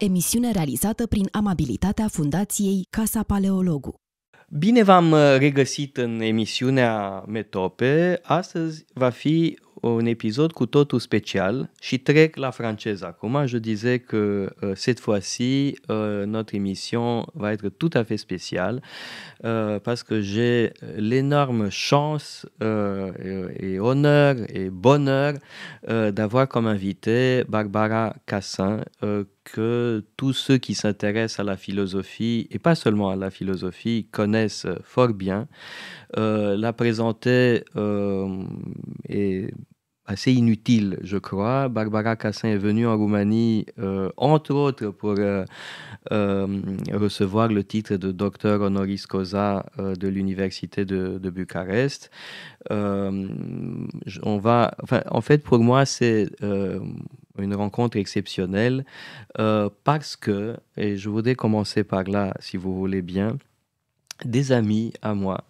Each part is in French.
Emisiune realizată prin amabilitatea Fundației Casa Paleologu. Bine v-am regăsit în emisiunea Metope. Astăzi va fi un épisode cu totul spécial. Je trec la française acum. Je disais que cette fois-ci, notre émission va être tout à fait spéciale parce que j'ai l'énorme chance et honneur et bonheur d'avoir comme invité Barbara Cassin, que tous ceux qui s'intéressent à la philosophie, et pas seulement à la philosophie, connaissent fort bien. La présenter est assez inutile, je crois. Barbara Cassin est venue en Roumanie, entre autres, pour recevoir le titre de docteur honoris causa de l'université de Bucarest. En fait, pour moi, c'est une rencontre exceptionnelle parce que, et je voudrais commencer par là, si vous voulez bien, des amis à moi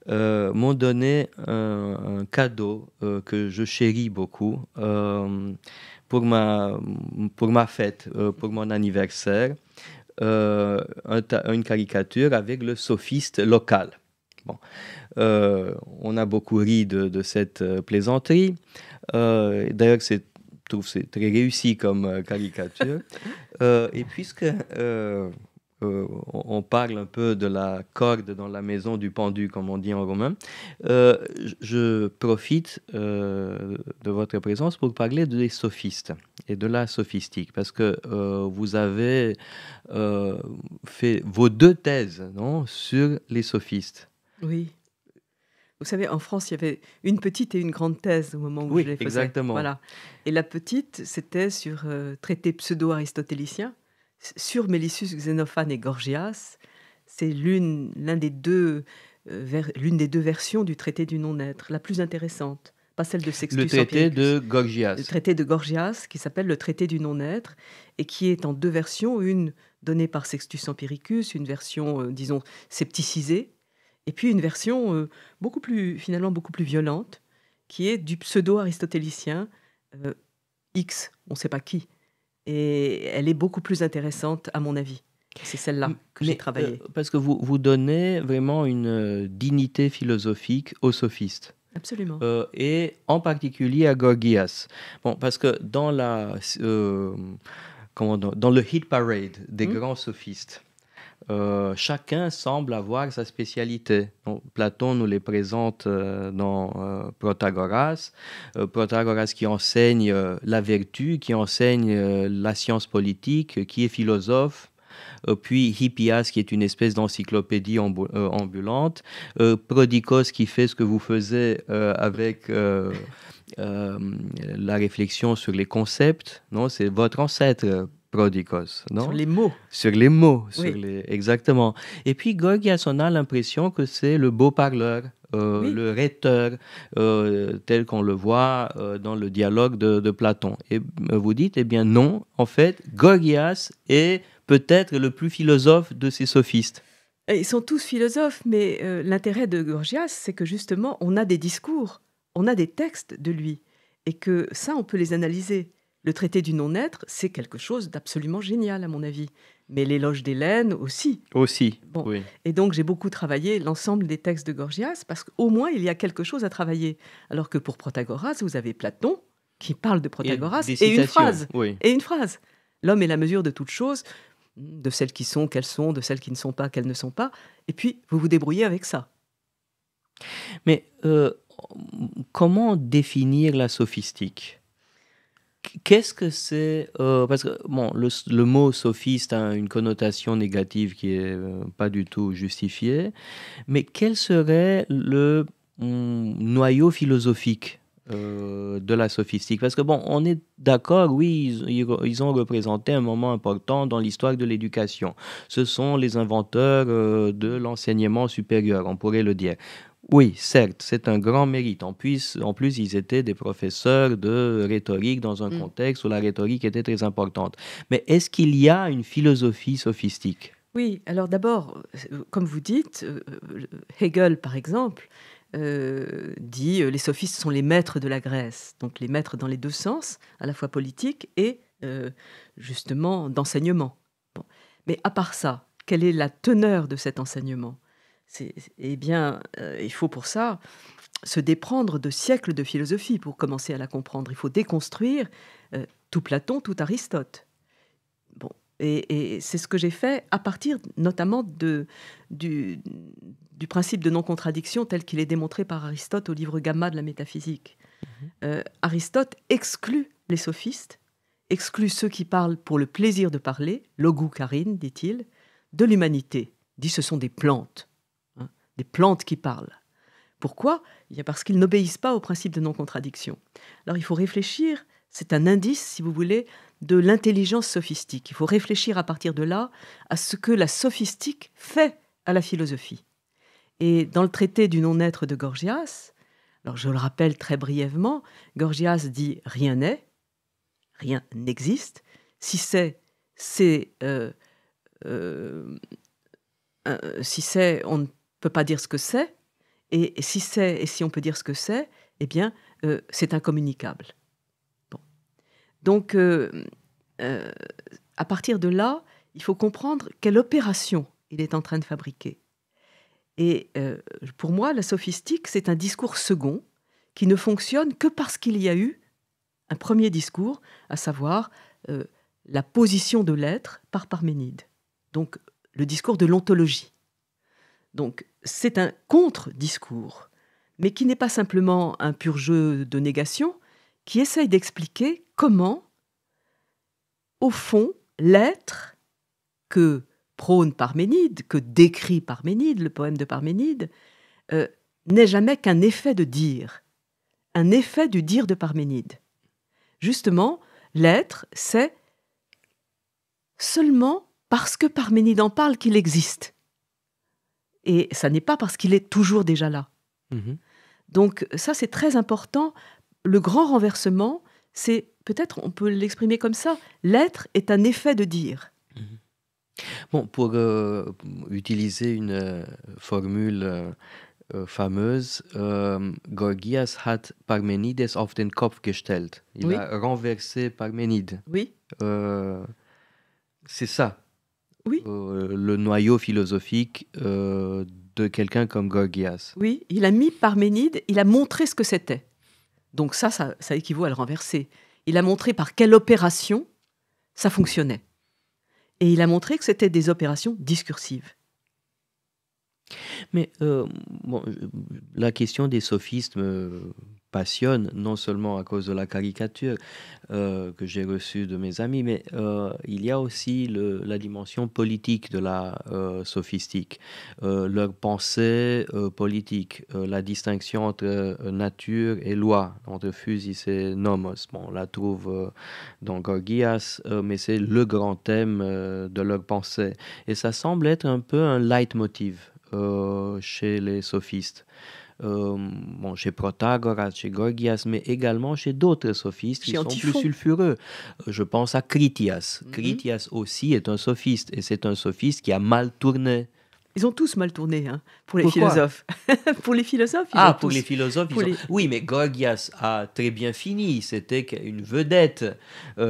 m'ont donné un cadeau que je chéris beaucoup pour ma fête, pour mon anniversaire, une caricature avec le sophiste local. Bon. On a beaucoup ri de cette plaisanterie. D'ailleurs, je trouve que c'est très réussi comme caricature. Et puisque on parle un peu de la corde dans la maison du pendu, comme on dit en romain, je profite de votre présence pour parler des sophistes et de la sophistique, parce que vous avez fait vos 2 thèses, non, sur les sophistes. Oui. Vous savez, en France, il y avait une petite et une grande thèse au moment où je les faisais. Exactement. Voilà. Et la petite, c'était sur traité pseudo-aristotélicien, sur Mélissus, Xénophane et Gorgias. C'est l'une des deux versions du traité du non-être, la plus intéressante, pas celle de Sextus Le traité Empiricus. de Gorgias. Le traité de Gorgias, qui s'appelle le traité du non-être, et qui est en 2 versions, une donnée par Sextus Empiricus, une version, disons, scepticisée, et puis une version beaucoup plus violente, qui est du pseudo-aristotélicien X, on ne sait pas qui. Et elle est beaucoup plus intéressante, à mon avis. C'est celle-là que j'ai travaillée. Parce que vous donnez vraiment une dignité philosophique aux sophistes. Absolument. Et en particulier à Gorgias. Bon, parce que dans le hit parade des grands sophistes, chacun semble avoir sa spécialité. Donc, Platon nous les présente dans Protagoras. Protagoras qui enseigne la vertu, qui enseigne la science politique, qui est philosophe. Puis Hippias qui est une espèce d'encyclopédie ambulante. Prodikos qui fait ce que vous faisiez avec la réflexion sur les concepts. Non, c'est votre ancêtre. Prodikos, non? Sur les mots. Sur les mots, Oui. Exactement. Et puis Gorgias, on a l'impression que c'est le beau parleur, oui, le rhéteur, tel qu'on le voit dans le dialogue de Platon. Et vous dites, eh bien non, en fait, Gorgias est peut-être le plus philosophe de ces sophistes. Ils sont tous philosophes, mais l'intérêt de Gorgias, c'est que justement, on a des discours, on a des textes de lui, et que ça, on peut les analyser. Le traité du non-être, c'est quelque chose d'absolument génial, à mon avis. Mais l'éloge d'Hélène aussi. Aussi, bon. Oui. Et donc, j'ai beaucoup travaillé l'ensemble des textes de Gorgias, parce qu'au moins, il y a quelque chose à travailler. Alors que pour Protagoras, vous avez Platon, qui parle de Protagoras, et une phrase. Oui. Et une phrase. L'homme est la mesure de toutes choses, de celles qui sont, qu'elles sont, de celles qui ne sont pas, qu'elles ne sont pas. Et puis, vous vous débrouillez avec ça. Mais comment définir la sophistique ? Qu'est-ce que c'est parce que bon, le mot sophiste a une connotation négative qui est pas du tout justifiée, mais quel serait le noyau philosophique de la sophistique? Parce que bon, on est d'accord, oui, ils ont représenté un moment important dans l'histoire de l'éducation. Ce sont les inventeurs de l'enseignement supérieur, on pourrait le dire. Oui, certes, c'est un grand mérite. En plus, ils étaient des professeurs de rhétorique dans un contexte où la rhétorique était très importante. Mais est-ce qu'il y a une philosophie sophistique ? Oui, alors d'abord, comme vous dites, Hegel, par exemple, dit les sophistes sont les maîtres de la Grèce. Donc les maîtres dans les 2 sens, à la fois politique et justement d'enseignement. Bon. Mais à part ça, quelle est la teneur de cet enseignement? Eh bien, il faut pour ça se déprendre de siècles de philosophie pour commencer à la comprendre. Il faut déconstruire tout Platon, tout Aristote. Bon. Et c'est ce que j'ai fait à partir notamment du principe de non-contradiction tel qu'il est démontré par Aristote au livre Gamma de la métaphysique. Aristote exclut les sophistes, exclut ceux qui parlent pour le plaisir de parler, logou karine, dit-il, de l'humanité. Il dit ce sont des plantes, hein, des plantes qui parlent. Pourquoi? Parce qu'ils n'obéissent pas au principe de non-contradiction. Alors il faut réfléchir, c'est un indice, si vous voulez, de l'intelligence sophistique. Il faut réfléchir à partir de là à ce que la sophistique fait à la philosophie. Et dans le traité du non-être de Gorgias, alors je le rappelle très brièvement, Gorgias dit « rien n'est », rien n'existe. Si c'est, si c'est, on ne peut pas dire ce que c'est. Et si c'est, et si on peut dire ce que c'est, eh bien, c'est incommunicable. Bon. Donc, à partir de là, il faut comprendre quelle opération il est en train de fabriquer. Et pour moi, la sophistique, c'est un discours second qui ne fonctionne que parce qu'il y a eu un premier discours, à savoir la position de l'être par Parménide. Donc, le discours de l'ontologie. Donc, c'est un contre-discours, mais qui n'est pas simplement un pur jeu de négation, qui essaye d'expliquer comment, au fond, l'être que prône Parménide, que décrit Parménide, le poème de Parménide, n'est jamais qu'un effet de dire, un effet du dire de Parménide. Justement, l'être, c'est seulement parce que Parménide en parle qu'il existe. Et ça n'est pas parce qu'il est toujours déjà là. Mmh. Donc ça, c'est très important. Le grand renversement, c'est, peut-être on peut l'exprimer comme ça, l'être est un effet de dire. Mmh. Bon, pour utiliser une formule fameuse, Gorgias hat Parmenides auf den Kopf gestellt. Il a renversé Parménide. Oui. C'est ça. Oui. Le noyau philosophique de quelqu'un comme Gorgias. Oui, il a mis Parménide, il a montré ce que c'était. Donc ça équivaut à le renverser. Il a montré par quelle opération ça fonctionnait. Et il a montré que c'était des opérations discursives. Mais bon, la question des sophistes me passionne, non seulement à cause de la caricature que j'ai reçue de mes amis, mais il y a aussi la dimension politique de la sophistique, leur pensée politique, la distinction entre nature et loi, entre physis et nomos. Bon, on la trouve dans Gorgias, mais c'est le grand thème de leur pensée. Et ça semble être un peu un leitmotiv chez les sophistes. Bon, chez Protagoras, chez Gorgias, mais également chez d'autres sophistes qui sont plus sulfureux. Je pense à Critias. Critias aussi est un sophiste, et c'est un sophiste qui a mal tourné. Ils ont tous mal tourné, hein, pour les philosophes. Pour les philosophes, ils ont tous... les philosophes, Oui, mais Gorgias a très bien fini. C'était une vedette.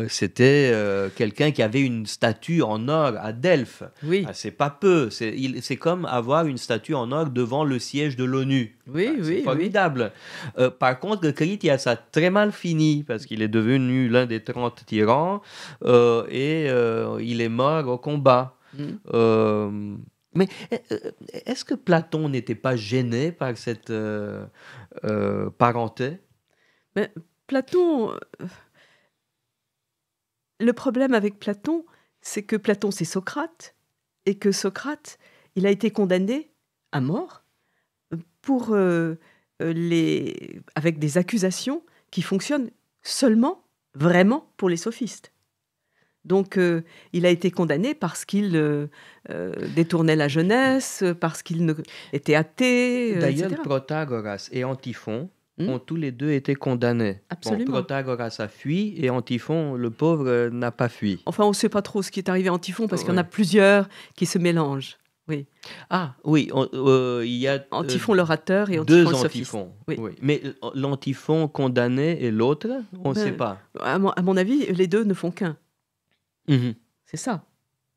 C'était quelqu'un qui avait une statue en or à Delphes. Oui. C'est pas peu. C'est comme avoir une statue en or devant le siège de l'ONU. C'est formidable. Oui. Par contre, Critias a très mal fini parce qu'il est devenu l'un des 30 tyrans et il est mort au combat. Mais est-ce que Platon n'était pas gêné par cette parenté? Mais Platon... Le problème avec Platon, c'est que Platon, c'est Socrate, et que Socrate, il a été condamné à mort pour avec des accusations qui fonctionnent seulement, vraiment, pour les sophistes. Donc, il a été condamné parce qu'il détournait la jeunesse, parce qu'il était athée, D'ailleurs, etc. Protagoras et Antiphon ont tous les deux été condamnés. Absolument. Bon, Protagoras a fui et Antiphon, le pauvre, n'a pas fui. Enfin, on ne sait pas trop ce qui est arrivé à Antiphon parce qu'il y en a plusieurs qui se mélangent. Oui. Ah oui, il y a Antiphon l'orateur et deux Antiphon le sophiste. antiphons. Oui. Oui. Mais l'antiphon condamné et l'autre, on ne sait Ben, pas. à mon avis, les deux ne font qu'un. Mhm. C'est ça.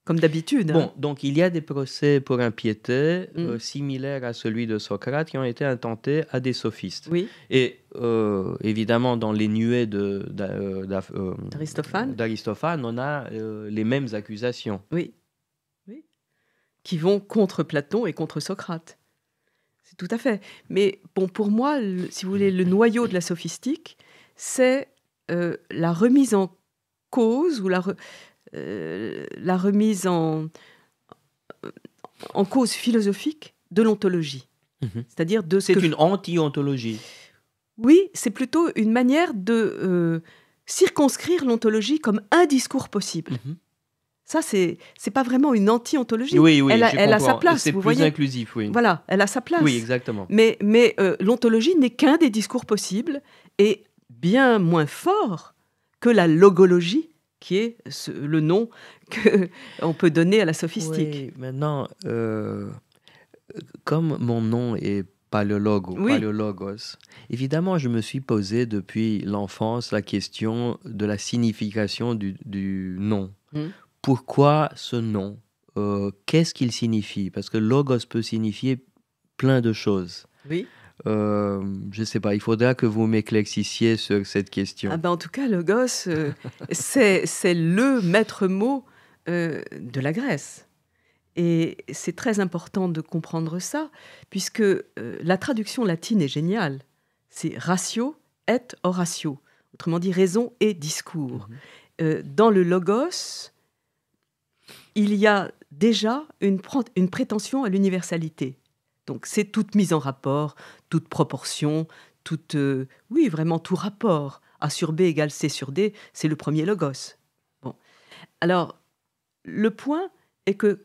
Comme d'habitude. Bon, Hein. donc il y a des procès pour impiété Mm. similaires à celui de Socrate qui ont été intentés à des sophistes. Oui. Et évidemment, dans les nuées D'Aristophane. on a les mêmes accusations. Oui. Oui. Qui vont contre Platon et contre Socrate. C'est tout à fait. Mais bon, pour moi, si vous voulez, le noyau de la sophistique, c'est la remise en cause ou la remise en cause philosophique de l'ontologie. Mhm. C'est-à-dire de ce C'est que... une anti-ontologie. Oui, c'est plutôt une manière de circonscrire l'ontologie comme un discours possible. Mhm. Ça, c'est pas vraiment une anti-ontologie. Oui, elle a je sa comprends. place, C'est vous plus voyez. inclusif, oui. Voilà, elle a sa place. Oui, exactement. Mais l'ontologie n'est qu'un des discours possibles et bien moins fort que la logologie, qui est le nom qu'on peut donner à la sophistique. Oui, maintenant, comme mon nom est paléologue ou Oui. paléologos, évidemment, je me suis posé depuis l'enfance la question de la signification du nom. Pourquoi ce nom? Qu'est-ce qu'il signifie? Parce que logos peut signifier plein de choses. Oui. Je ne sais pas, il faudra que vous m'éclaircissiez sur cette question. Ah ben, en tout cas, logos, c'est le maître mot de la Grèce. Et c'est très important de comprendre ça, puisque la traduction latine est géniale. C'est ratio et oratio, autrement dit raison et discours. Dans le logos, il y a déjà une prétention à l'universalité. Donc c'est toute mise en rapport, toute proportion, oui, vraiment tout rapport. A sur B égale C sur D, c'est le premier logos. Bon. Alors, le point est que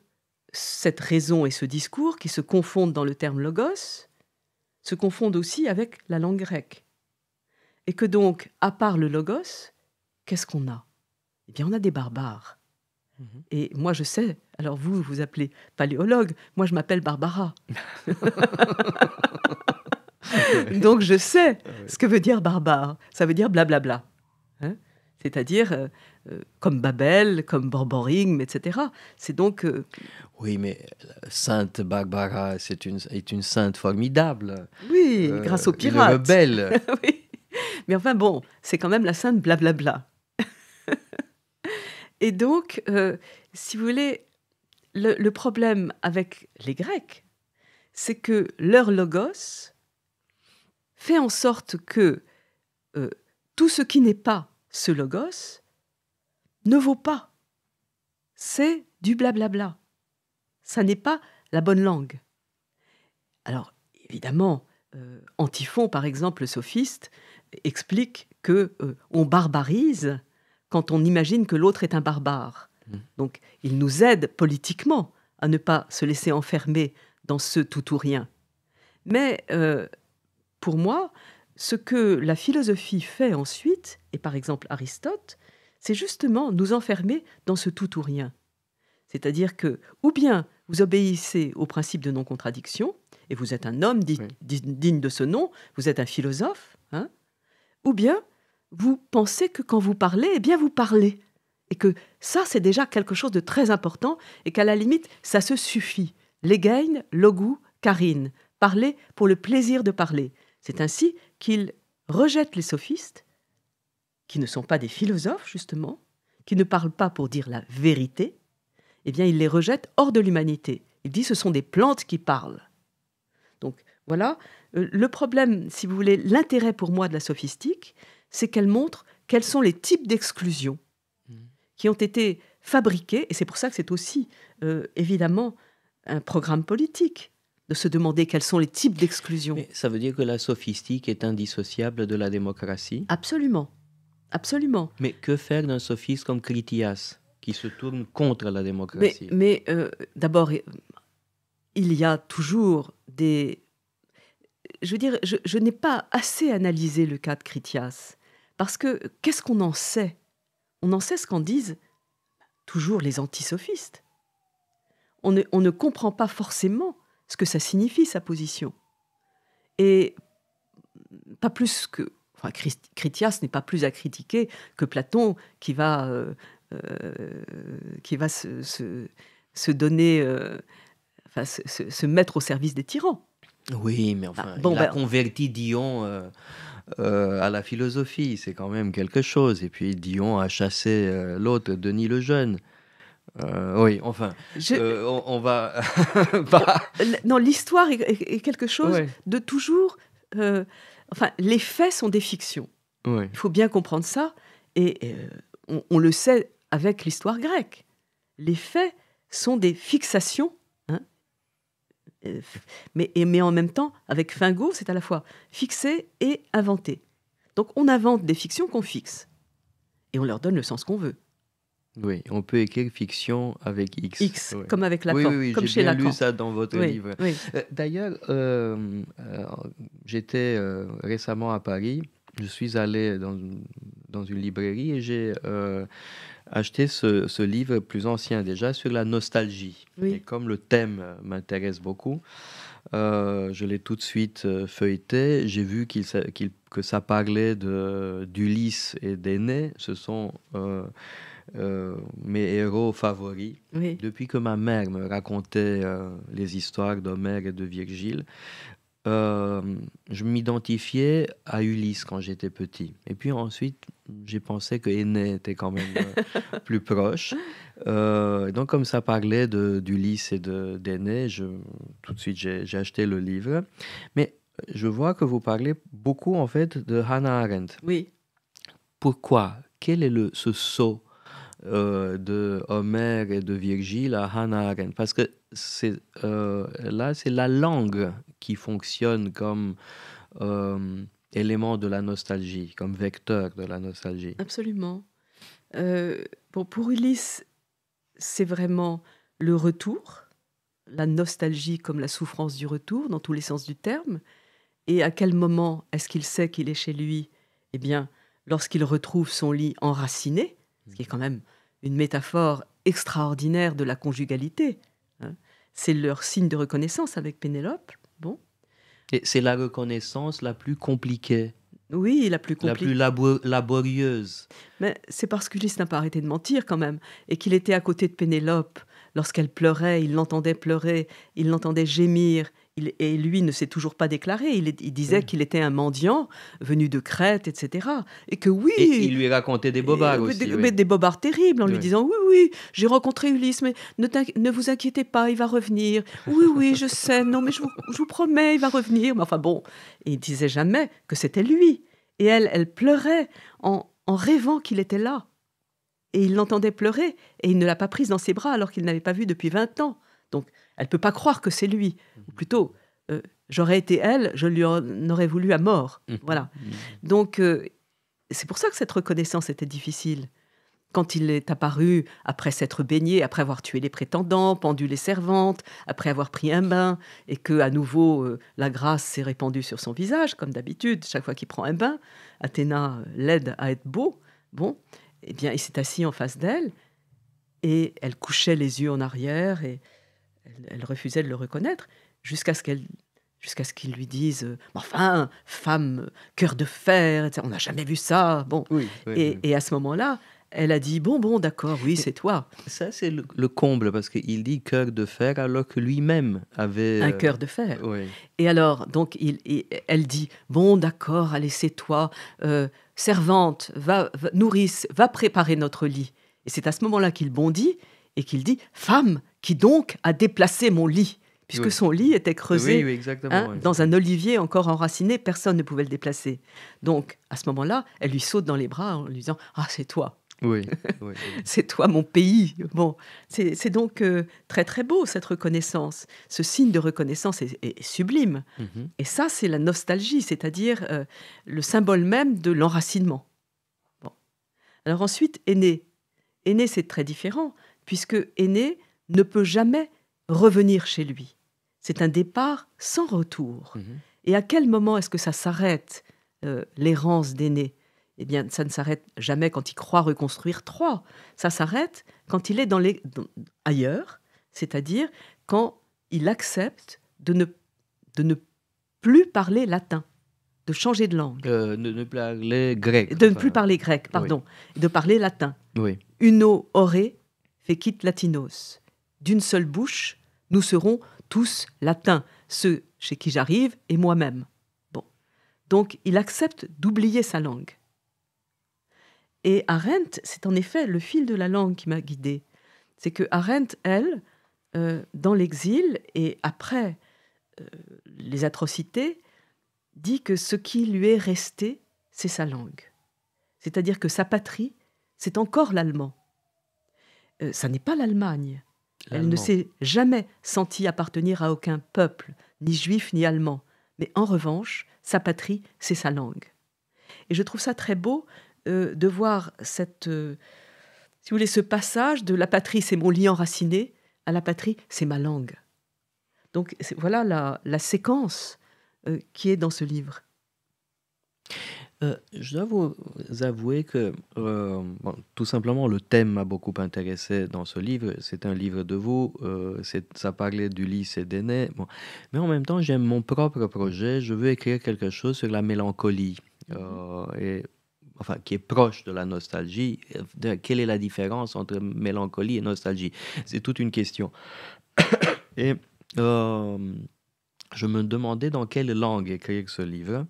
cette raison et ce discours qui se confondent dans le terme logos se confondent aussi avec la langue grecque. Et que donc, à part le logos, qu'est-ce qu'on a? Eh bien, on a des barbares. Et moi, je sais, alors vous vous appelez paléologue, moi je m'appelle Barbara. Donc je sais ce que veut dire barbare. Ça veut dire blablabla. Hein, c'est-à-dire comme Babel, comme Borborygme, etc. C'est donc... Oui, mais Sainte Barbara est une sainte formidable. Oui, grâce aux pirates. Une rebelle. Oui. Mais enfin bon, c'est quand même la sainte blablabla. Et donc, si vous voulez, le problème avec les Grecs, c'est que leur logos fait en sorte que tout ce qui n'est pas ce logos ne vaut pas. C'est du blablabla. Ça n'est pas la bonne langue. Alors, évidemment, Antiphon, par exemple, le sophiste, explique qu'on barbarise quand on imagine que l'autre est un barbare. Donc, il nous aide politiquement à ne pas se laisser enfermer dans ce tout ou rien. Mais pour moi, ce que la philosophie fait ensuite, et par exemple Aristote, c'est justement nous enfermer dans ce tout ou rien. C'est-à-dire que, ou bien vous obéissez au principe de non-contradiction, et vous êtes un homme digne de ce nom, vous êtes un philosophe, hein, ou bien vous pensez que quand vous parlez, eh bien vous parlez. Et que ça, c'est déjà quelque chose de très important, et qu'à la limite, ça se suffit. Legein, logou, karine. Parler pour le plaisir de parler. C'est ainsi qu'il rejette les sophistes, qui ne sont pas des philosophes, justement, qui ne parlent pas pour dire la vérité, eh bien, il les rejette hors de l'humanité. Il dit ce sont des plantes qui parlent. Donc, voilà. Le problème, si vous voulez, l'intérêt pour moi de la sophistique, c'est qu'elle montre quels sont les types d'exclusion qui ont été fabriqués, et c'est pour ça que c'est aussi, évidemment, un programme politique, de se demander quels sont les types d'exclusion. Mais ça veut dire que la sophistique est indissociable de la démocratie? Absolument. Absolument. Mais que faire d'un sophiste comme Critias, qui se tourne contre la démocratie? Mais d'abord, il y a toujours des... Je veux dire, je n'ai pas assez analysé le cas de Critias, parce que qu'est-ce qu'on en sait? On en sait ce qu'en disent toujours les antisophistes. on ne comprend pas forcément ce que ça signifie, sa position. Et pas plus que... Enfin, Critias n'est pas plus à critiquer que Platon, qui va se donner... enfin, se mettre au service des tyrans. Oui, mais enfin, Bon, il a ben, converti Dion à la philosophie, c'est quand même quelque chose. Et puis Dion a chassé l'autre, Denis le Jeune. Oui, enfin, on va pas... non, l'histoire est quelque chose Ouais, de toujours... enfin, les faits sont des fictions. ouais. Il faut bien comprendre ça. Et on le sait avec l'histoire grecque. Les faits sont des fixations, hein, mais en même temps, avec Fingo, c'est à la fois fixé et inventé. Donc on invente des fictions qu'on fixe. Et on leur donne le sens qu'on veut. Oui, on peut écrire fiction avec X. X, Ouais. comme avec Oui, Lacan, oui, oui, comme j'ai chez bien Lacan. lu ça dans votre Oui, livre. oui. D'ailleurs, j'étais récemment à Paris. Je suis allé dans une librairie et j'ai acheté ce livre plus ancien déjà sur la nostalgie. Oui. Et comme le thème m'intéresse beaucoup, je l'ai tout de suite feuilleté. J'ai vu que ça parlait d'Ulysse et d'Énée. Ce sont mes héros favoris. Oui. Depuis que ma mère me racontait les histoires d'Homère et de Virgile, je m'identifiais à Ulysse quand j'étais petit. Et puis ensuite, j'ai pensé que Énée était quand même plus proche. Donc comme ça parlait d'Ulysse et d'Énée, tout de suite j'ai acheté le livre. Mais je vois que vous parlez beaucoup en fait de Hannah Arendt. Oui. Pourquoi? Quel est ce saut de Homère et de Virgile à Hannah Arendt? Parce que là, c'est la langue qui fonctionne comme élément de la nostalgie, comme vecteur de la nostalgie. Absolument. Pour Ulysse, c'est vraiment le retour, la nostalgie comme la souffrance du retour, dans tous les sens du terme. Et à quel moment est-ce qu'il sait qu'il est chez lui? Eh bien, lorsqu'il retrouve son lit enraciné, ce qui est quand même une métaphore extraordinaire de la conjugalité, hein. C'est leur signe de reconnaissance avec Pénélope. Bon. Et c'est la reconnaissance la plus compliquée, Oui, la plus la compliquée. plus laborieuse. Mais c'est parce qu'Ulysse n'a pas arrêté de mentir quand même, et qu'il était à côté de Pénélope. Lorsqu'elle pleurait, il l'entendait pleurer, il l'entendait gémir, et lui ne s'est toujours pas déclaré. Il disait Oui. qu'il était un mendiant venu de Crète, etc. Et que oui, Et il lui racontait des bobards aussi. mais des bobards terribles, en lui Oui. disant oui, oui, j'ai rencontré Ulysse, mais ne vous inquiétez pas, il va revenir. Oui, oui, je sais, non, mais je vous promets, il va revenir. Mais enfin bon, et il disait jamais que c'était lui. Et elle pleurait en rêvant qu'il était là. Et il l'entendait pleurer, et il ne l'a pas prise dans ses bras alors qu'il n'avait pas vu depuis 20 ans. Donc, elle ne peut pas croire que c'est lui. Ou plutôt, j'aurais été elle, je lui en aurais voulu à mort. Voilà. Donc, c'est pour ça que cette reconnaissance était difficile. Quand il est apparu, après s'être baigné, après avoir tué les prétendants, pendu les servantes, après avoir pris un bain, et que à nouveau la grâce s'est répandue sur son visage, comme d'habitude, chaque fois qu'il prend un bain, Athéna l'aide à être beau. Bon, eh bien, il s'est assis en face d'elle, et elle couchait les yeux en arrière, et elle refusait de le reconnaître, jusqu'à ce qu'il lui dise enfin, femme, cœur de fer, etc. On n'a jamais vu ça. Bon, Oui, oui. et à ce moment-là, elle a dit bon, d'accord, oui, c'est toi. Ça, c'est le comble, parce qu'il dit cœur de fer alors que lui-même avait... Un cœur de fer. Oui. Et alors, donc, elle dit bon, d'accord, allez, c'est toi, servante, nourrice, va préparer notre lit. Et c'est à ce moment-là qu'il bondit et qu'il dit femme, qui donc a déplacé mon lit, puisque Oui. son lit était creusé Oui, exactement. hein, dans un olivier encore enraciné, personne ne pouvait le déplacer. Donc, à ce moment-là, elle lui saute dans les bras en lui disant ah, c'est toi. Oui, oui. C'est toi mon pays. Bon, c'est donc très très beau cette reconnaissance. Ce signe de reconnaissance est sublime. Mhm. Et ça, c'est la nostalgie, c'est-à-dire le symbole même de l'enracinement. Bon. Alors ensuite, Énée. Énée, c'est très différent, puisque Énée ne peut jamais revenir chez lui. C'est un départ sans retour. Mhm. Et à quel moment est-ce que ça s'arrête, l'errance d'Énée ? Eh bien, ça ne s'arrête jamais quand il croit reconstruire Troie. Ça s'arrête quand il est ailleurs, c'est-à-dire quand il accepte de ne plus parler latin, de changer de langue. De ne plus parler grec. De ne plus parler grec, pardon, de parler latin. Oui. Uno ore fecit latinos. D'une seule bouche, nous serons tous latins, ceux chez qui j'arrive et moi-même. Bon. Donc, il accepte d'oublier sa langue. Et Arendt, c'est en effet le fil de la langue qui m'a guidée. C'est que Arendt, elle, dans l'exil et après les atrocités, dit que ce qui lui est resté, c'est sa langue. C'est-à-dire que sa patrie, c'est encore l'allemand. Ça n'est pas l'Allemagne. Elle ne s'est jamais sentie appartenir à aucun peuple, ni juif ni allemand. Mais en revanche, sa patrie, c'est sa langue. Et je trouve ça très beau de voir si vous voulez, ce passage de la patrie, c'est mon lit enraciné, à la patrie, c'est ma langue. Donc voilà la séquence qui est dans ce livre. Je dois vous avouer que tout simplement le thème m'a beaucoup intéressé dans ce livre. C'est un livre de vous, ça parlait d'Ulysse et d'Énée. Bon. Mais en même temps, j'aime mon propre projet. Je veux écrire quelque chose sur la mélancolie, qui est proche de la nostalgie. Quelle est la différence entre mélancolie et nostalgie? C'est toute une question. Et je me demandais dans quelle langue écrire ce livre.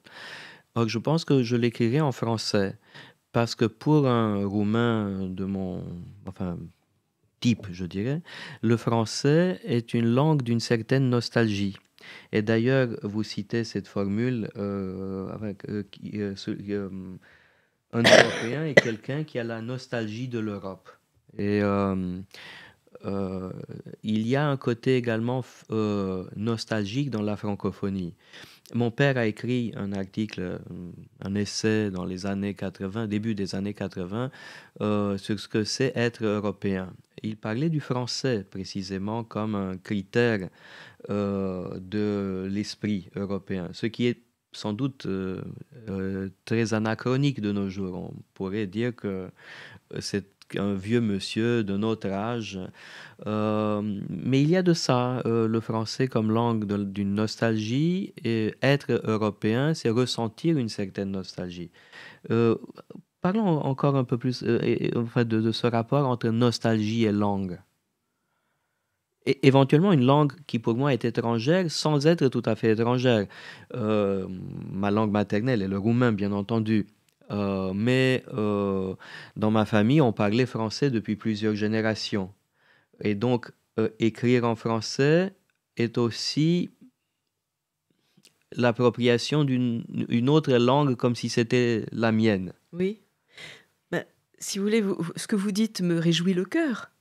Alors, je pense que je l'écrirai en français, parce que pour un Roumain de mon type, je dirais, le français est une langue d'une certaine nostalgie. Et d'ailleurs, vous citez cette formule un Européen est quelqu'un qui a la nostalgie de l'Europe. Et il y a un côté également nostalgique dans la francophonie. Mon père a écrit un article, un essai dans les années 80, début des années 80, sur ce que c'est être européen. Il parlait du français précisément comme un critère de l'esprit européen, ce qui est sans doute très anachronique de nos jours. On pourrait dire que c'est un vieux monsieur de notre âge. Mais il y a de ça, le français comme langue d'une nostalgie, et être européen, c'est ressentir une certaine nostalgie. Parlons encore un peu plus de ce rapport entre nostalgie et langue. Et éventuellement une langue qui pour moi est étrangère sans être tout à fait étrangère. Ma langue maternelle est le roumain, bien entendu. Mais dans ma famille, on parlait français depuis plusieurs générations. Et donc, écrire en français est aussi l'appropriation d'une autre langue comme si c'était la mienne. Oui. Ben, si vous voulez, ce que vous dites me réjouit le cœur,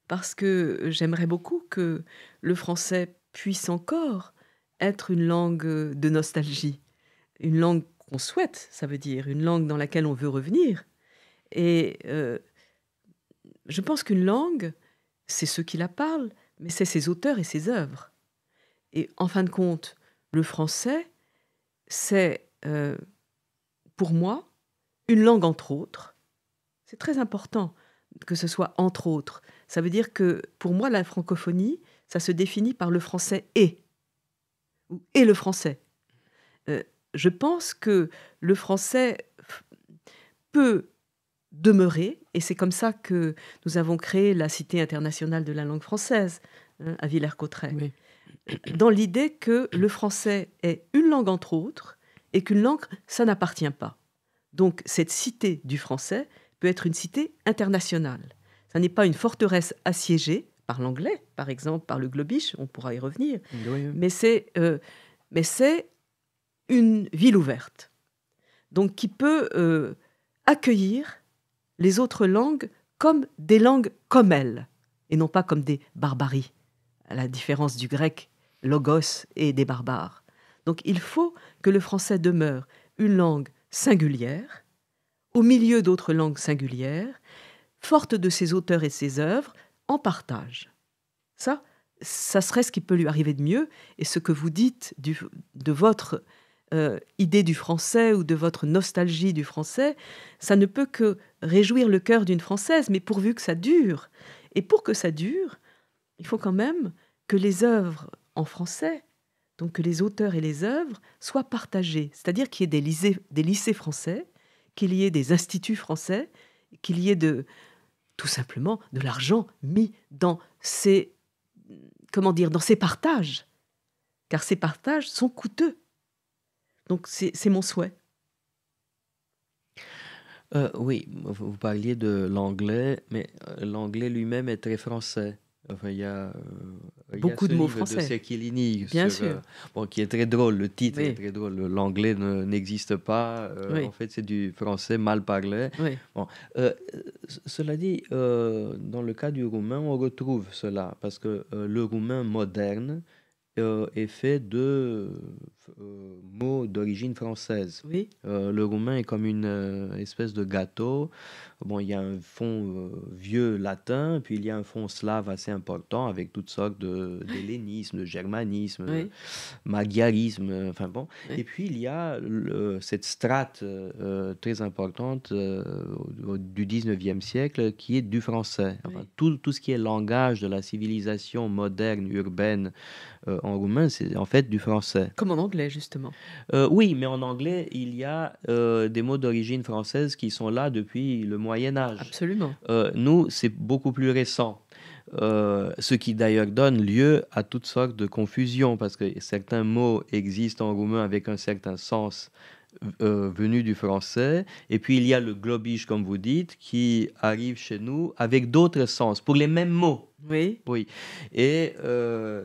parce que j'aimerais beaucoup que le français puisse encore être une langue de nostalgie, une langue qu'on souhaite, ça veut dire, une langue dans laquelle on veut revenir. Et je pense qu'une langue, c'est ceux qui la parlent, mais c'est ses auteurs et ses œuvres. Et en fin de compte, le français, c'est, pour moi, une langue entre autres. C'est très important que ce soit entre autres. Ça veut dire que, pour moi, la francophonie, ça se définit par le français et le français. Je pense que le français peut demeurer, et c'est comme ça que nous avons créé la Cité internationale de la langue française, à Villers-Cotterêts, oui. Dans l'idée que le français est une langue entre autres, et qu'une langue, ça n'appartient pas. Donc cette cité du français peut être une cité internationale. Ça n'est pas une forteresse assiégée par l'anglais, par exemple, par le Globish, on pourra y revenir, oui. Mais c'est une ville ouverte, donc qui peut accueillir les autres langues comme des langues comme elles, et non pas comme des barbaries, à la différence du grec logos et des barbares. Donc il faut que le français demeure une langue singulière, au milieu d'autres langues singulières, forte de ses auteurs et ses œuvres, en partage. Ça serait ce qui peut lui arriver de mieux, et ce que vous dites de votre idée du français ou de votre nostalgie du français, ça ne peut que réjouir le cœur d'une Française, mais pourvu que ça dure. Et pour que ça dure, il faut quand même que les œuvres en français, donc que les auteurs et les œuvres soient partagés. C'est-à-dire qu'il y ait des lycées français, qu'il y ait des instituts français, qu'il y ait tout simplement de l'argent mis dans ces partages. Car ces partages sont coûteux. Donc c'est mon souhait. Oui, vous parliez de l'anglais, mais l'anglais lui-même est très français. Enfin, il y a Beaucoup ce de mots livre de français. Secchellini Bien sûr. qui est très drôle. Le titre est Oui. très drôle. L'anglais n'existe pas. Oui. En fait, c'est du français mal parlé. Oui. Bon, cela dit, dans le cas du roumain, on retrouve cela parce que le roumain moderne est fait de mots d'origine française. Oui. Le roumain est comme une espèce de gâteau. Bon, il y a un fond vieux latin, puis il y a un fond slave assez important avec toutes sortes d'hellénismes, de germanisme, Oui. magyarisme, enfin bon. Oui. Et puis il y a cette strate très importante du 19e siècle qui est du français. Enfin, Oui. tout ce qui est langage de la civilisation moderne, urbaine, en roumain, c'est en fait du français. Comme en anglais, justement. Oui, mais en anglais, il y a des mots d'origine française qui sont là depuis le Moyen Âge. Absolument. Nous, c'est beaucoup plus récent. Ce qui d'ailleurs donne lieu à toutes sortes de confusions, parce que certains mots existent en roumain avec un certain sens venu du français, et puis il y a le globish, comme vous dites, qui arrive chez nous avec d'autres sens, pour les mêmes mots. Oui. Oui, et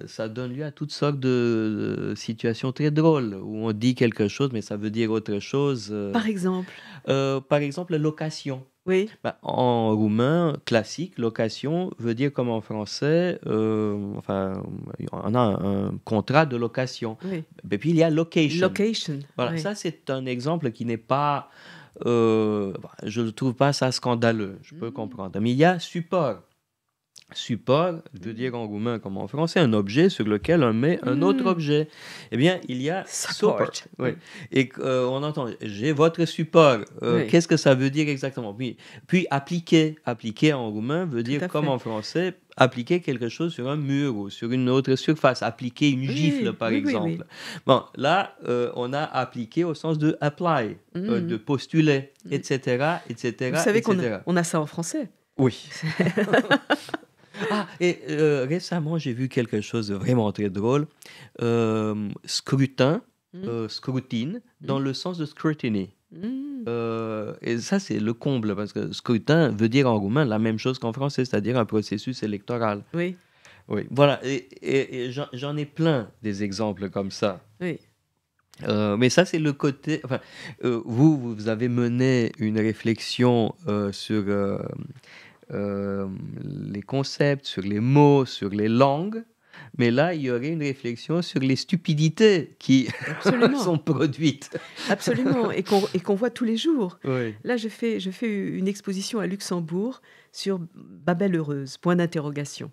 ça donne lieu à toutes sortes de situations très drôles, où on dit quelque chose, mais ça veut dire autre chose. Par exemple. Par exemple, location. Oui. Bah, en roumain classique, location veut dire comme en français, enfin, on a un contrat de location. Oui. Et puis il y a location. Location. Voilà, Oui. ça c'est un exemple qui n'est pas, je ne trouve pas ça scandaleux, je peux comprendre. Mais il y a support. Support veut dire en roumain comme en français un objet sur lequel on met un autre objet. Eh bien, il y a support. Oui. Et on entend, j'ai votre support. Oui. Qu'est-ce que ça veut dire exactement? Puis appliquer. Appliquer en roumain veut dire, à comme fait. en français, appliquer quelque chose sur un mur ou sur une autre surface. Appliquer une gifle, par exemple. Bon, là, on a appliqué au sens de apply, de postuler, etc., etc. Vous savez etc. qu'on a ça en français. Oui. Ah, et récemment, j'ai vu quelque chose de vraiment très drôle. Scrutin, scrutine, dans le sens de scrutiny. Et ça, c'est le comble, parce que scrutin veut dire en roumain la même chose qu'en français, c'est-à-dire un processus électoral. Oui. Oui, voilà. Et j'en ai plein des exemples comme ça. Oui. Mais ça, c'est le côté... Enfin, vous avez mené une réflexion sur... les concepts, sur les mots, sur les langues, mais là, il y aurait une réflexion sur les stupidités qui sont produites. Absolument, et qu'on voit tous les jours. Oui. Là, je fais une exposition à Luxembourg sur Babel heureuse, point d'interrogation.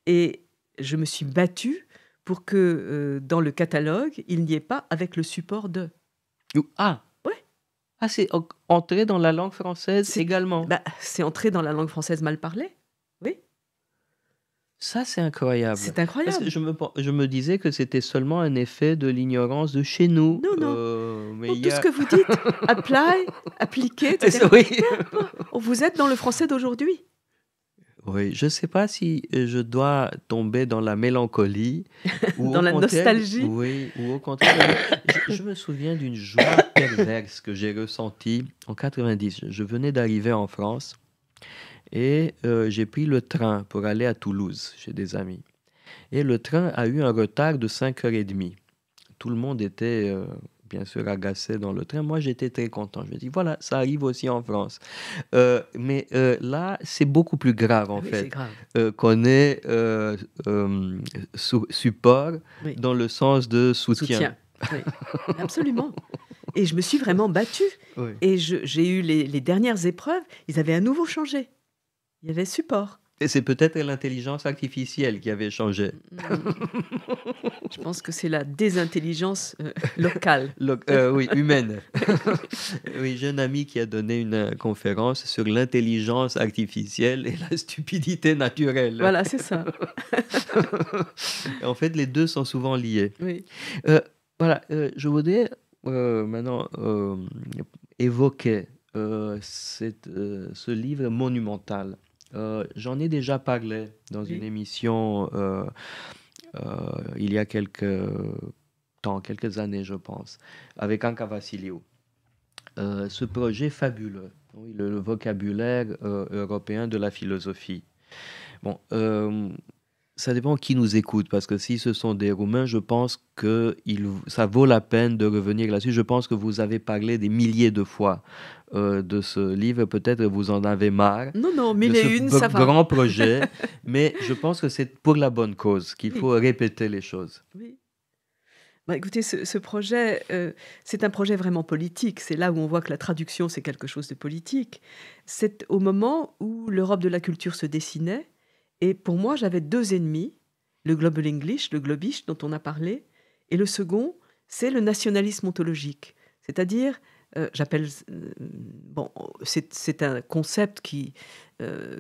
Et je me suis battue pour que dans le catalogue, il n'y ait pas avec le support de. Ah, ah, c'est entré dans la langue française également. Bah, c'est entré dans la langue française mal parlée. Oui. Ça, c'est incroyable. C'est incroyable. Parce que je me disais que c'était seulement un effet de l'ignorance de chez nous. Non, non. Mais tout ce que vous dites, apply, appliquer, etc. Oui. Vous êtes dans le français d'aujourd'hui. Oui, je ne sais pas si je dois tomber dans la mélancolie ou dans la nostalgie. Oui, ou au contraire. Je me souviens d'une joie perverse que j'ai ressentie en 90. Je venais d'arriver en France et j'ai pris le train pour aller à Toulouse chez des amis. Et le train a eu un retard de 5h30. Tout le monde était... bien sûr agacé dans le train. Moi, j'étais très content. Je me dis, voilà, ça arrive aussi en France. Mais là, c'est beaucoup plus grave, en fait, qu'on ait support dans le sens de soutien. Oui, absolument. Et je me suis vraiment battue. Oui. Et j'ai eu les dernières épreuves. Ils avaient à nouveau changé. Il y avait support. Et c'est peut-être l'intelligence artificielle qui avait changé. Je pense que c'est la désintelligence locale. Oui, humaine. Oui, j'ai un ami qui a donné une conférence sur l'intelligence artificielle et la stupidité naturelle. Voilà, c'est ça. En fait, les deux sont souvent liés. Oui. Voilà, je voudrais maintenant évoquer ce livre monumental. J'en ai déjà parlé dans une Oui. émission il y a quelques années, je pense, avec Anka Vassiliou. Ce projet fabuleux, oui, le vocabulaire européen de la philosophie. Bon, ça dépend qui nous écoute, parce que si ce sont des Roumains, je pense que ça vaut la peine de revenir là-dessus. Je pense que vous avez parlé des milliers de fois de ce livre. Peut-être vous en avez marre Non, de 1001, ce ça va. grand projet, mais je pense que c'est pour la bonne cause qu'il faut répéter les choses. Oui. Bah, écoutez, ce projet, c'est un projet vraiment politique. C'est là où on voit que la traduction, c'est quelque chose de politique. C'est au moment où l'Europe de la culture se dessinait. Et pour moi, j'avais deux ennemis. Le Global English, le globish dont on a parlé. Et le second, c'est le nationalisme ontologique. C'est-à-dire, c'est un concept qui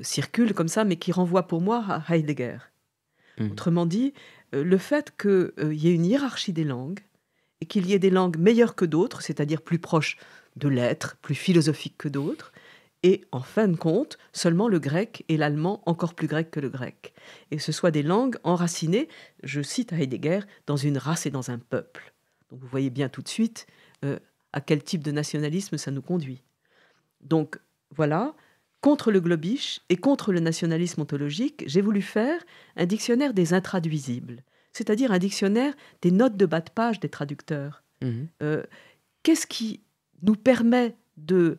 circule comme ça, mais qui renvoie pour moi à Heidegger. Autrement dit, le fait qu'il y ait une hiérarchie des langues et qu'il y ait des langues meilleures que d'autres, c'est-à-dire plus proches de l'être, plus philosophiques que d'autres, et en fin de compte, seulement le grec et l'allemand encore plus grec que le grec. Et ce soit des langues enracinées, je cite Heidegger, dans une race et dans un peuple. Donc vous voyez bien tout de suite à quel type de nationalisme ça nous conduit. Donc voilà, contre le globish et contre le nationalisme ontologique, j'ai voulu faire un dictionnaire des intraduisibles, c'est-à-dire un dictionnaire des notes de bas de page des traducteurs. Qu'est-ce qui nous permet de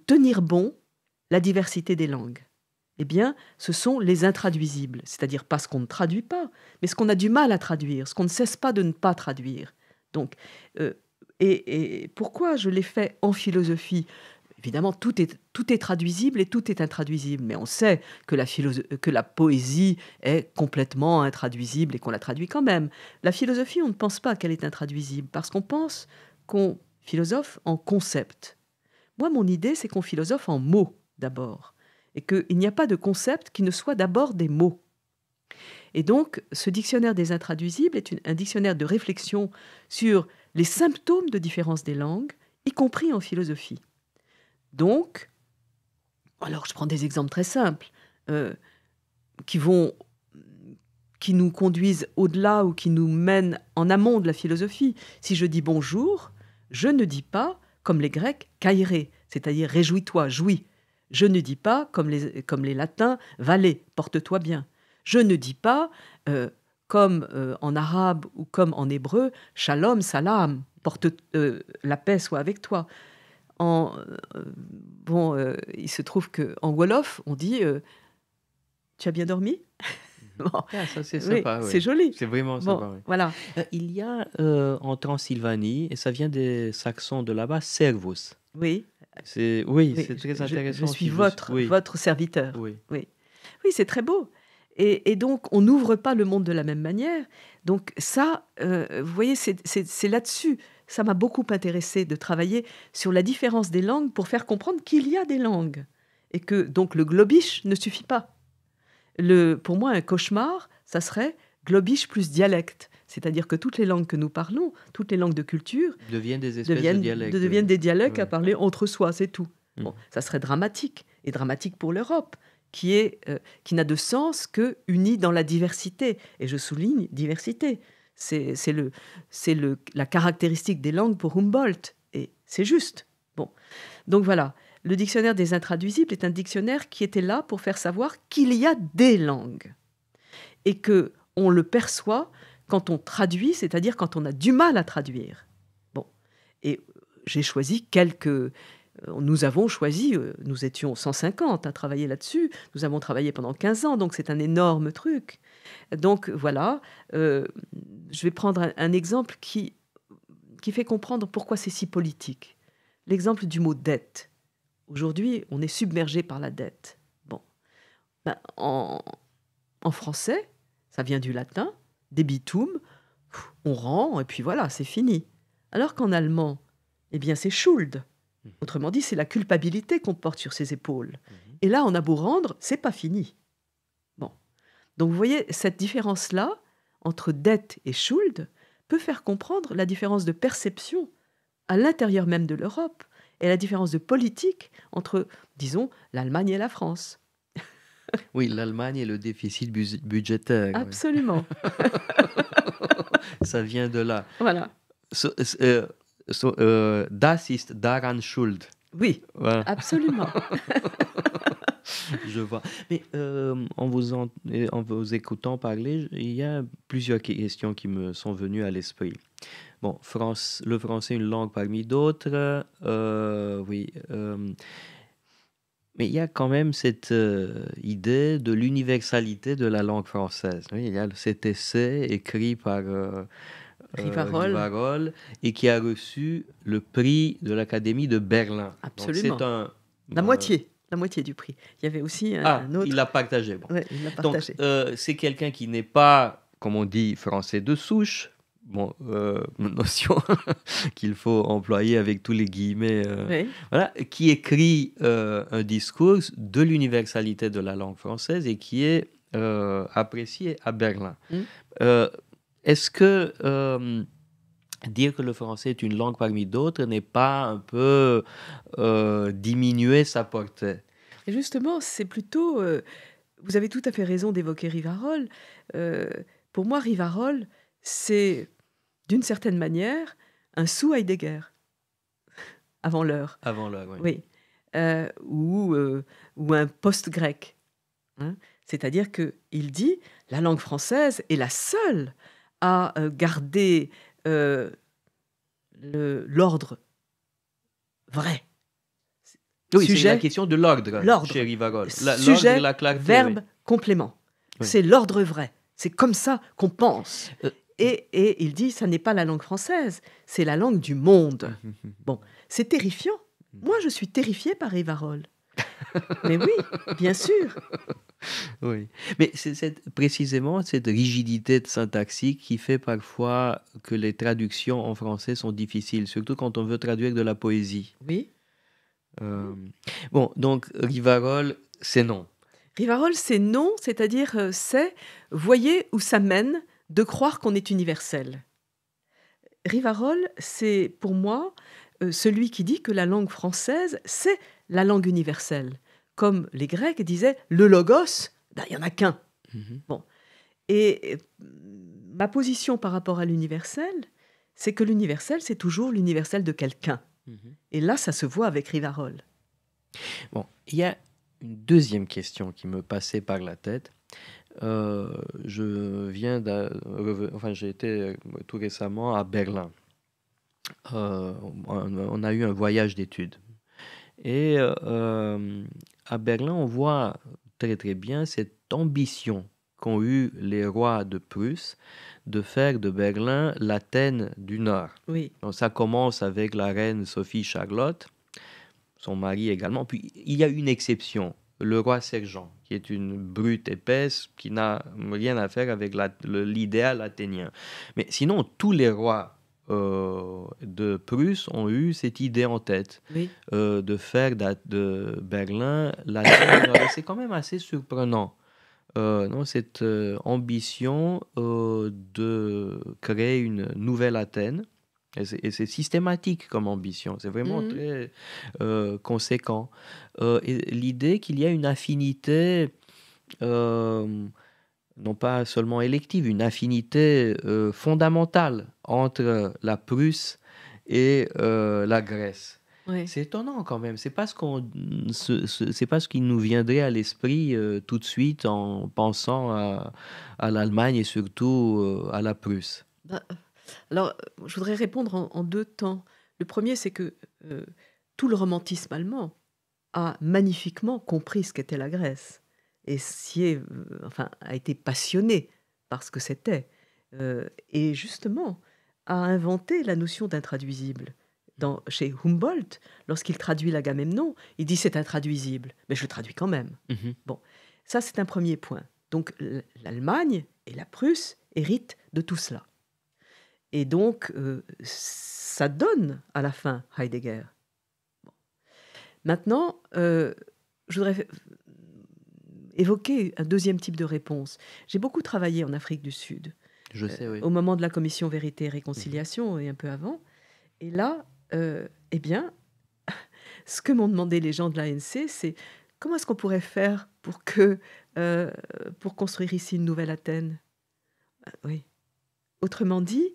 tenir bon la diversité des langues? Eh bien, ce sont les intraduisibles, c'est-à-dire pas ce qu'on ne traduit pas, mais ce qu'on a du mal à traduire, ce qu'on ne cesse pas de ne pas traduire. Donc, et pourquoi je l'ai fait en philosophie? Évidemment, tout est traduisible et tout est intraduisible, mais on sait que la poésie est complètement intraduisible et qu'on la traduit quand même. La philosophie, on ne pense pas qu'elle est intraduisible, parce qu'on pense qu'on philosophe en concept. Moi, mon idée, c'est qu'on philosophe en mots d'abord, et qu'il n'y a pas de concept qui ne soit d'abord des mots. Et donc, ce dictionnaire des intraduisibles est un dictionnaire de réflexion sur les symptômes de différence des langues, y compris en philosophie. Donc, alors je prends des exemples très simples, qui nous conduisent au-delà ou qui nous mènent en amont de la philosophie. Si je dis bonjour, je ne dis pas, comme les Grecs, kairé, c'est-à-dire réjouis-toi, jouis. Je ne dis pas, comme les Latins, vale, porte-toi bien. Je ne dis pas, comme en arabe ou comme en hébreu, shalom, salam, la paix soit avec toi. Il se trouve qu'en Wolof, on dit tu as bien dormi? Bon. Ah, ça c'est sympa, oui, c'est joli. C'est vraiment sympa. Oui. Voilà. Il y a en Transylvanie, et ça vient des Saxons de là-bas, servus. Oui. C'est très intéressant. Je suis votre serviteur. Oui, c'est très beau. Et donc, on n'ouvre pas le monde de la même manière. Donc ça, vous voyez, c'est là-dessus. Ça m'a beaucoup intéressé de travailler sur la différence des langues pour faire comprendre qu'il y a des langues. Et que donc le globish ne suffit pas. Pour moi, un cauchemar, ça serait globish plus dialecte. C'est-à-dire que toutes les langues que nous parlons, toutes les langues de culture, deviennent des espèces de dialectes. Deviennent des dialectes à parler entre soi, c'est tout. Bon, ça serait dramatique, et dramatique pour l'Europe, qui n'a de sens que unie dans la diversité. Et je souligne diversité. C'est la caractéristique des langues pour Humboldt, et c'est juste. Bon, donc voilà. Le dictionnaire des intraduisibles est un dictionnaire qui était là pour faire savoir qu'il y a des langues et que on le perçoit quand on traduit, c'est-à-dire quand on a du mal à traduire. Bon, et j'ai choisi nous avons choisi, nous étions 150 à travailler là-dessus, nous avons travaillé pendant 15 ans, donc c'est un énorme truc. Donc voilà, je vais prendre un exemple qui fait comprendre pourquoi c'est si politique. L'exemple du mot « dette ». Aujourd'hui, on est submergé par la dette. Bon. Ben, en français, ça vient du latin, debitum, on rend, et puis voilà, c'est fini. Alors qu'en allemand, eh bien, c'est Schuld. Autrement dit, c'est la culpabilité qu'on porte sur ses épaules. Et là, on a beau rendre, c'est pas fini. Bon. Donc, vous voyez, cette différence-là, entre dette et Schuld, peut faire comprendre la différence de perception à l'intérieur même de l'Europe et la différence de politique entre, disons, l'Allemagne et la France. Oui, l'Allemagne et le déficit budgétaire. Oui. Absolument. Ça vient de là. Voilà. Das ist daran schuld. Oui, Voilà, absolument. je vois. Mais en vous écoutant parler, il y a plusieurs questions qui me sont venues à l'esprit. Bon, le français, une langue parmi d'autres, oui. Mais il y a quand même cette idée de l'universalité de la langue française. Oui, il y a cet essai écrit par Rivarol et qui a reçu le prix de l'Académie de Berlin. Absolument. Donc, La moitié du prix. Il y avait aussi un autre. Il l'a partagé. Bon. Ouais, il l'a partagé. Donc, c'est quelqu'un qui n'est pas, comme on dit, français de souche. Bon, notion qu'il faut employer avec tous les guillemets, Oui. voilà, qui écrit un discours de l'universalité de la langue française et qui est apprécié à Berlin. Est-ce que dire que le français est une langue parmi d'autres n'est pas un peu diminuer sa portée? Et justement, c'est plutôt... vous avez tout à fait raison d'évoquer Rivarol. Pour moi, Rivarol, c'est, d'une certaine manière, un sous-Heidegger, avant l'heure. Avant l'heure, oui. Oui. Ou un post-grec. Hein. C'est-à-dire qu'il dit, la langue française est la seule à garder l'ordre vrai. Oui, Sujet, c'est la question de l'ordre chez Rivarol. Sujet, la clarté, verbe, oui. complément. Oui. C'est l'ordre vrai. C'est comme ça qu'on pense. Et il dit, ça n'est pas la langue française, c'est la langue du monde. Bon, c'est terrifiant. Moi, je suis terrifiée par Rivarol. Mais oui, bien sûr. Oui, mais c'est précisément cette rigidité de syntaxique qui fait parfois que les traductions en français sont difficiles, surtout quand on veut traduire de la poésie. Oui. Bon, donc Rivarol, c'est non. Rivarol, c'est non, c'est-à-dire c'est, voyez où ça mène de croire qu'on est universel. Rivarol, c'est pour moi celui qui dit que la langue française, c'est la langue universelle. Comme les Grecs disaient, le logos, il n'y en a qu'un. Bon. Et ma position par rapport à l'universel, c'est que l'universel, c'est toujours l'universel de quelqu'un. Et là, ça se voit avec Rivarol. Bon, il y a une deuxième question qui me passait par la tête. J'ai été tout récemment à Berlin. On a eu un voyage d'études. Et à Berlin, on voit très très bien cette ambition qu'ont eu les rois de Prusse de faire de Berlin l'Athènes du Nord. Oui. Donc ça commence avec la reine Sophie Charlotte, son mari également. Puis il y a une exception, le roi Sergent, qui est une brute épaisse qui n'a rien à faire avec l'idéal athénien. Mais sinon, tous les rois de Prusse ont eu cette idée en tête, Oui. de faire de Berlin l'Athènes du Nord. C'est quand même assez surprenant. Cette ambition de créer une nouvelle Athènes. Et c'est systématique comme ambition, c'est vraiment très conséquent. Et l'idée qu'il y a une affinité, non pas seulement élective, une affinité fondamentale entre la Prusse et la Grèce. Oui. C'est étonnant quand même. C'est pas ce qui nous viendrait à l'esprit tout de suite en pensant à l'Allemagne et surtout à la Prusse. Alors, je voudrais répondre en deux temps. Le premier, c'est que tout le romantisme allemand a magnifiquement compris ce qu'était la Grèce et a été passionné par ce que c'était. Et justement, a inventé la notion d'intraduisible. Chez Humboldt, lorsqu'il traduit l'Agamemnon, il dit c'est intraduisible, mais je le traduis quand même. Bon, Ça, c'est un premier point. Donc, l'Allemagne et la Prusse héritent de tout cela. Et donc, ça donne à la fin Heidegger. Bon. Maintenant, je voudrais évoquer un deuxième type de réponse. J'ai beaucoup travaillé en Afrique du Sud, Je sais, oui. au moment de la commission Vérité et Réconciliation et un peu avant. Et là, eh bien, ce que m'ont demandé les gens de l'ANC, c'est comment est-ce qu'on pourrait faire pour construire ici une nouvelle Athènes. Oui. Autrement dit,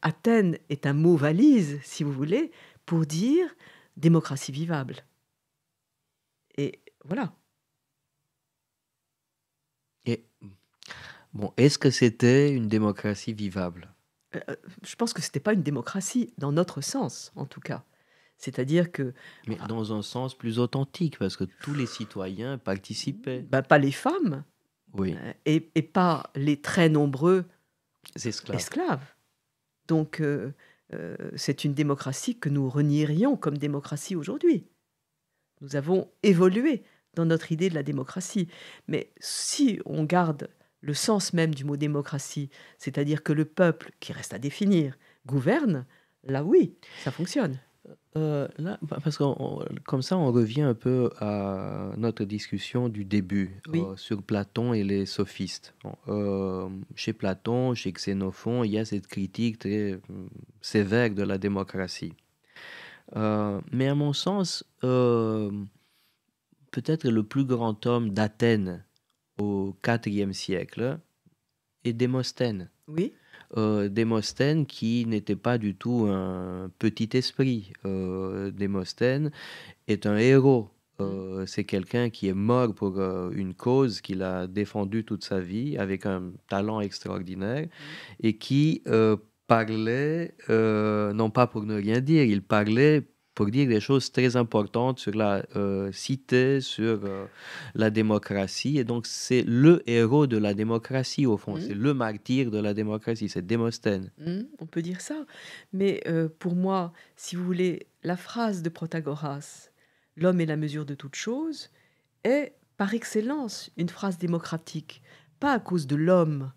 Athènes est un mot valise, si vous voulez, pour dire démocratie vivable. Et voilà. Et bon, est-ce que c'était une démocratie vivable? Je pense que ce n'était pas une démocratie, dans notre sens, en tout cas. C'est-à-dire que... Mais dans un sens plus authentique, parce que tous les citoyens participaient. Pas les femmes, Oui, et pas les très nombreux esclaves. esclaves. Donc, c'est une démocratie que nous renierions comme démocratie aujourd'hui. Nous avons évolué dans notre idée de la démocratie. Mais si on garde le sens même du mot démocratie, c'est-à-dire que le peuple, qui reste à définir, gouverne, là oui, ça fonctionne. Là, parce que comme ça, on revient un peu à notre discussion du début Oui. sur Platon et les sophistes. Bon, chez Platon, chez Xénophon, il y a cette critique très sévère de la démocratie. Mais à mon sens, peut-être le plus grand homme d'Athènes au IVe siècle est Démosthène. Oui, Démosthène qui n'était pas du tout un petit esprit. Démosthène est un héros. C'est quelqu'un qui est mort pour une cause qu'il a défendue toute sa vie avec un talent extraordinaire et qui parlait, non pas pour ne rien dire, il parlait pour dire des choses très importantes sur la cité, sur la démocratie. Et donc, c'est le héros de la démocratie, au fond. C'est le martyr de la démocratie, c'est Démosthène. on peut dire ça. Mais pour moi, si vous voulez, la phrase de Protagoras, « L'homme est la mesure de toute chose », est par excellence une phrase démocratique. Pas à cause de l'homme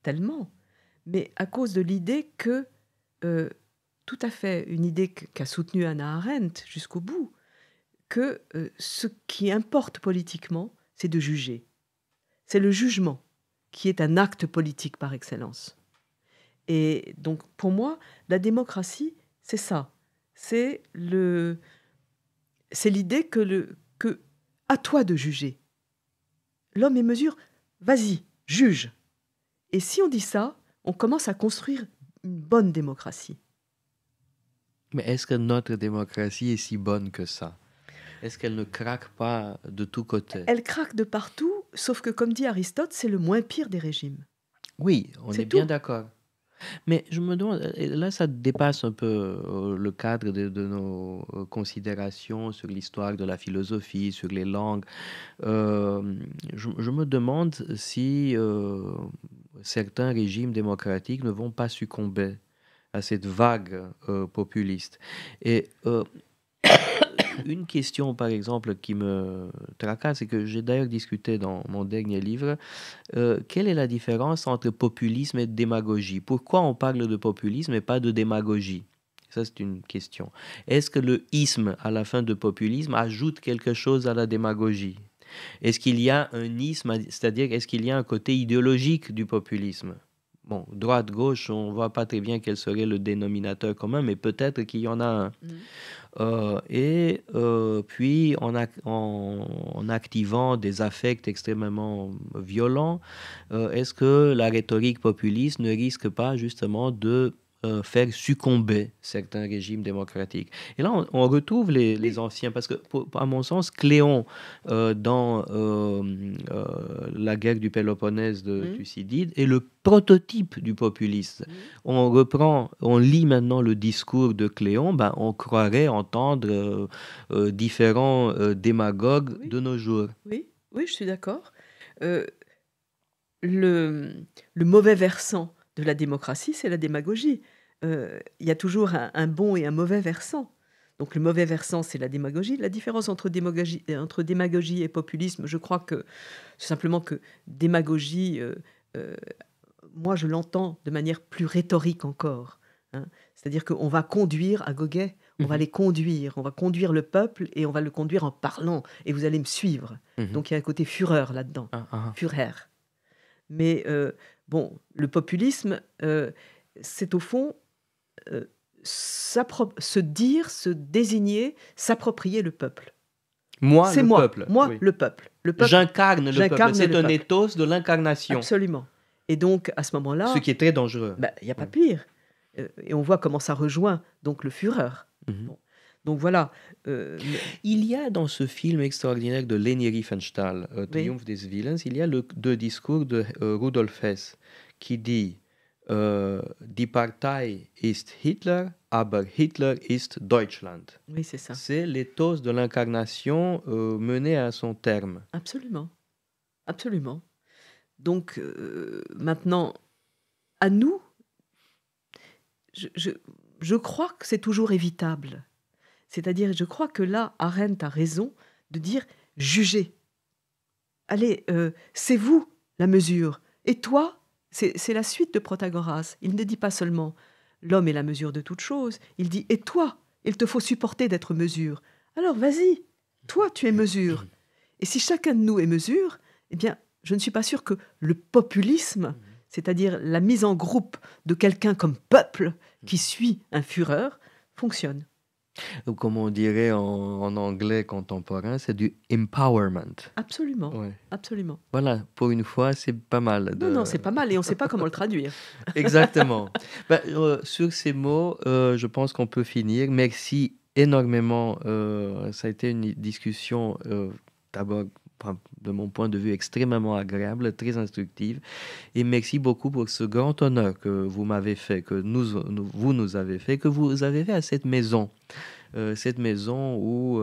tellement, mais à cause de l'idée que, tout à fait, une idée qu'a soutenue Hannah Arendt jusqu'au bout, que ce qui importe politiquement, c'est de juger. C'est le jugement qui est un acte politique par excellence. Et donc, pour moi, la démocratie, c'est ça. C'est l'idée que à toi de juger. L'homme est mesure, vas-y, juge. Et si on dit ça, on commence à construire une bonne démocratie. Mais est-ce que notre démocratie est si bonne que ça? Est-ce qu'elle ne craque pas de tous côtés? Elle craque de partout, sauf que, comme dit Aristote, c'est le moins pire des régimes. Oui, on C'est est bien tout. d'accord. Mais je me demande, et là ça dépasse un peu le cadre de nos considérations sur l'histoire de la philosophie, sur les langues. Je me demande si certains régimes démocratiques ne vont pas succomber à cette vague populiste. Et une question, par exemple, qui me tracasse, et que j'ai d'ailleurs discuté dans mon dernier livre, quelle est la différence entre populisme et démagogie? Pourquoi on parle de populisme et pas de démagogie? Ça, c'est une question. Est-ce que le isme à la fin de populisme ajoute quelque chose à la démagogie? Est-ce qu'il y a un isme, c'est-à-dire est-ce qu'il y a un côté idéologique du populisme? Bon, droite-gauche, on ne voit pas très bien quel serait le dénominateur commun, mais peut-être qu'il y en a un. Puis, en activant des affects extrêmement violents, est-ce que la rhétorique populiste ne risque pas justement de faire succomber certains régimes démocratiques? Et là, on retrouve les anciens, parce que, à mon sens, Cléon, dans la guerre du Péloponnèse de Thucydide, est le prototype du populiste. On lit maintenant le discours de Cléon, on croirait entendre différents démagogues de nos jours. Oui, je suis d'accord. Le mauvais versant de la démocratie, c'est la démagogie. Il y a toujours un bon et un mauvais versant. Donc le mauvais versant, c'est la démagogie. La différence entre démagogie et populisme, je crois que c'est simplement que démagogie, euh, moi je l'entends de manière plus rhétorique encore, hein. C'est-à-dire qu'on va conduire à goguet, on va les conduire, on va conduire le peuple et on va le conduire en parlant et vous allez me suivre. Donc il y a un côté fureur là-dedans, Führer. Mais bon, le populisme, c'est au fond se dire, se désigner, s'approprier le peuple. Moi, C'est le moi, peuple. moi Oui. le peuple. Le peuple, J'incarne le peuple. j'incarne C'est le un peuple. ethos de l'incarnation. Absolument. Et donc, à ce moment-là, Ce qui est très dangereux. il n'y a pas pire. Et on voit comment ça rejoint donc le Führer. Bon. Donc voilà. Il y a dans ce film extraordinaire de Leni Riefenstahl, Triomphe des Willens, il y a deux discours de Rudolf Hess qui dit Die Partei ist Hitler, aber Hitler ist Deutschland. Oui, c'est ça. C'est l'éthos de l'incarnation menée à son terme. Absolument. Absolument. Donc maintenant, à nous, je crois que c'est toujours évitable. C'est-à-dire, je crois que là, Arendt a raison de dire « jugez ». Allez, c'est vous la mesure. Et toi, c'est la suite de Protagoras. Il ne dit pas seulement « l'homme est la mesure de toute chose ». Il dit « et toi, il te faut supporter d'être mesure. Alors vas-y, toi tu es mesure ». Et si chacun de nous est mesure, eh bien, je ne suis pas sûre que le populisme, c'est-à-dire la mise en groupe de quelqu'un comme peuple qui suit un Führer, fonctionne. Ou comme on dirait en anglais contemporain, c'est du empowerment. Absolument, Ouais. absolument. Voilà, pour une fois, c'est pas mal. Non, c'est pas mal et on ne sait pas comment le traduire. Exactement. Sur ces mots, je pense qu'on peut finir. Merci énormément. Ça a été une discussion, d'abord, de mon point de vue, extrêmement agréable, très instructive. Et merci beaucoup pour ce grand honneur que vous m'avez fait, que vous nous avez fait, que vous avez fait à cette maison. Cette maison où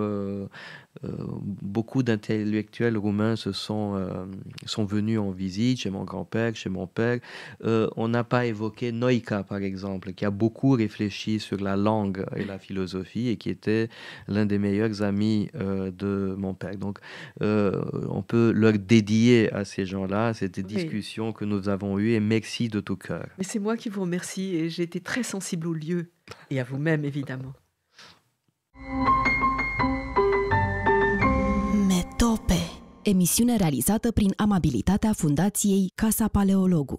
beaucoup d'intellectuels roumains sont venus en visite, chez mon grand-père, chez mon père. On n'a pas évoqué Noica, par exemple, qui a beaucoup réfléchi sur la langue et la philosophie et qui était l'un des meilleurs amis de mon père. Donc, on peut leur dédier à ces gens-là cette discussion que nous avons eue et merci de tout cœur. Mais c'est moi qui vous remercie et j'ai été très sensible au lieu et à vous-même, évidemment. Metope. Emisiune realizată prin amabilitatea Fundației Casa Paleologu.